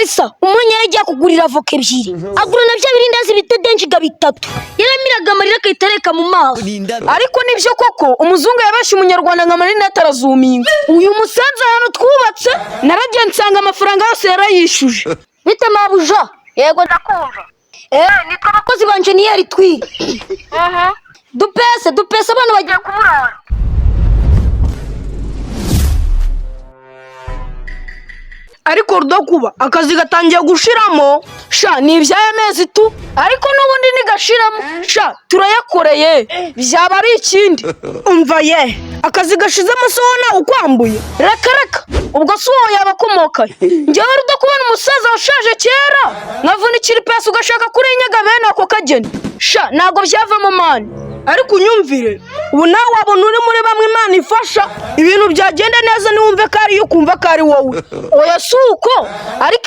Vanessa umunyere ajya kugurira avoka ebyiri agura na bya birindazi bitedenjiga bitatu yaramiraga amarira akayitereka mu maso. Ariko nibyo koko umuzungu yabashe umunyarwanda nka Marina atarazuminga. Uyu musanze hano twubatse Naragiye nsanga amafaranga yose yarayishuje. bite mabuja. Yego ndakumva. Nitwa abakozi ba enjeniyeri twiga. Dupese abantu bagiye kuburara. Ariko rudakuba akazi gatangiye gushiramo sha ni iby'aya mezi tu, ariko n'ubundi ntigashiramo sha turayakoreye byaba ari ikindi. Umva ye akazi gashize amasoho nawe ukwambuye reka ubwo si uwo yaba akomokaye. Njyewe rudakubona umusaza washaje kera nkavunikira ipasi ugashaka kurinyaga bene ako kageni sha ntabwo byavamo mani. Ariko unyumvire ubu nawe wabona uri muri bamwe Imana ifasha ibintu byagenda neza niwumve ko ariyo ukumva ko ari wowe. Oya si uko ariko